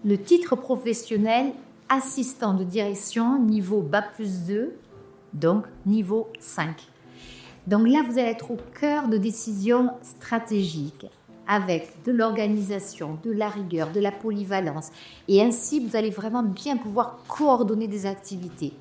le titre professionnel assistant de direction niveau Bac+2, donc niveau 5. Donc là, vous allez être au cœur de décisions stratégiques avec de l'organisation, de la rigueur, de la polyvalence. Et ainsi, vous allez vraiment bien pouvoir coordonner des activités.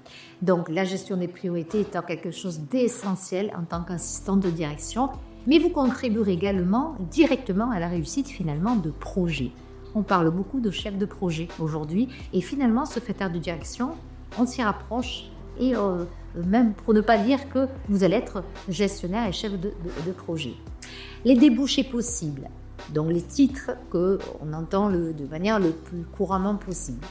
Donc, la gestion des priorités étant quelque chose d'essentiel en tant qu'assistant de direction, mais vous contribuerez également directement à la réussite finalement de projets. On parle beaucoup de chef de projet aujourd'hui et finalement, secrétaire de direction, on s'y rapproche et même pour ne pas dire que vous allez être gestionnaire et chef de projet. Les débouchés possibles, donc les titres qu'on entend de manière le plus couramment possible.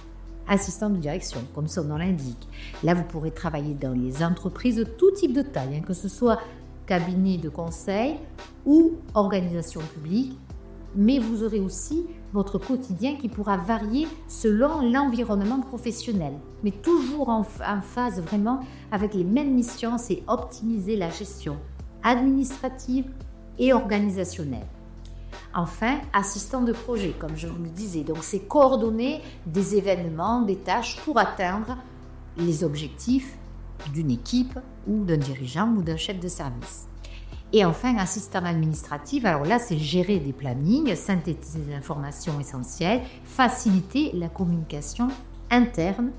Assistant de direction, comme son nom l'indique. Là, vous pourrez travailler dans les entreprises de tout type de taille, que ce soit cabinet de conseil ou organisation publique, mais vous aurez aussi votre quotidien qui pourra varier selon l'environnement professionnel, mais toujours en phase vraiment avec les mêmes missions, c'est optimiser la gestion administrative et organisationnelle. Enfin, assistant de projet, comme je vous le disais, donc c'est coordonner des événements, des tâches pour atteindre les objectifs d'une équipe ou d'un dirigeant ou d'un chef de service. Et enfin, assistant administratif, alors là, c'est gérer des plannings, synthétiser des informations essentielles, faciliter la communication interne,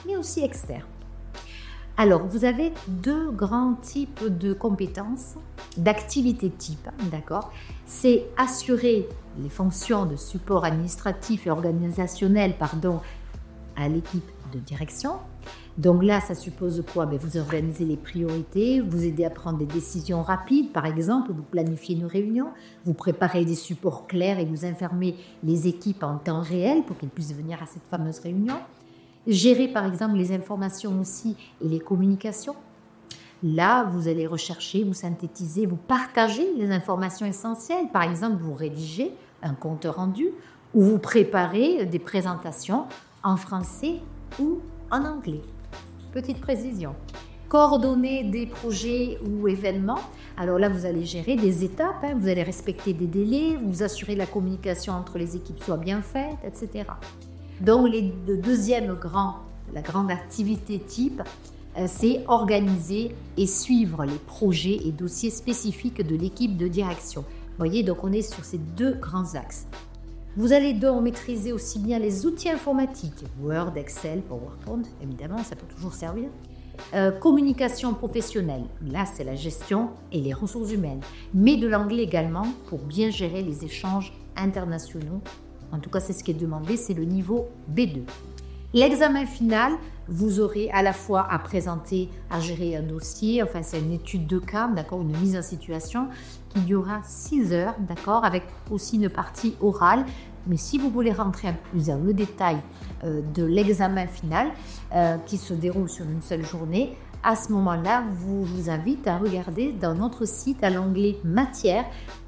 mais aussi externe. Alors, vous avez deux grands types de compétences, d'activités type, d'accord ? C'est assurer les fonctions de support administratif et organisationnel, à l'équipe de direction. Donc là, ça suppose quoi ? Vous organisez les priorités, vous aidez à prendre des décisions rapides, par exemple, vous planifiez une réunion, vous préparez des supports clairs et vous informez les équipes en temps réel pour qu'elles puissent venir à cette fameuse réunion. Gérer, par exemple, les informations aussi et les communications. Là, vous allez rechercher, vous synthétiser, vous partagez les informations essentielles. Par exemple, vous rédigez un compte rendu ou vous préparez des présentations en français ou en anglais. Petite précision. Coordonner des projets ou événements. Alors là, vous allez gérer des étapes, vous allez respecter des délais, vous assurer que la communication entre les équipes soit bien faite, etc. Donc, la grande activité type, c'est organiser et suivre les projets et dossiers spécifiques de l'équipe de direction. Vous voyez, donc on est sur ces deux grands axes. Vous allez donc maîtriser aussi bien les outils informatiques, Word, Excel, PowerPoint, évidemment, ça peut toujours servir. Communication professionnelle, là c'est la gestion et les ressources humaines, mais de l'anglais également pour bien gérer les échanges internationaux. En tout cas, c'est ce qui est demandé, c'est le niveau B2. L'examen final, vous aurez à la fois à présenter, à gérer un dossier, enfin c'est une étude de cas, d'accord, une mise en situation qui durera 6 heures, d'accord, avec aussi une partie orale. Mais si vous voulez rentrer un peu plus dans le détail de l'examen final qui se déroule sur une seule journée, à ce moment-là, je vous invite à regarder dans notre site à l'onglet Matière.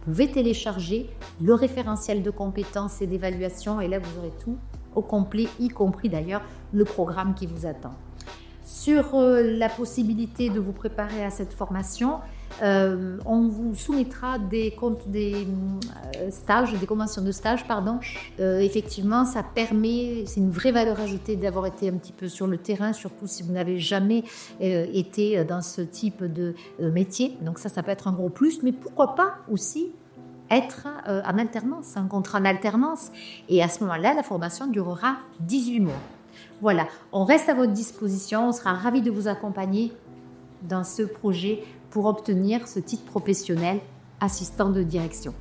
Vous pouvez télécharger le référentiel de compétences et d'évaluation et là, vous aurez tout au complet, y compris d'ailleurs le programme qui vous attend. Sur la possibilité de vous préparer à cette formation, on vous soumettra des conventions de stage, effectivement, ça permet, c'est une vraie valeur ajoutée d'avoir été un petit peu sur le terrain, surtout si vous n'avez jamais été dans ce type de métier. Donc ça peut être un gros plus, mais pourquoi pas aussi être en alternance, un contrat en alternance. Et à ce moment-là, la formation durera 18 mois. Voilà, on reste à votre disposition, on sera ravis de vous accompagner dans ce projet pour obtenir ce titre professionnel assistant de direction.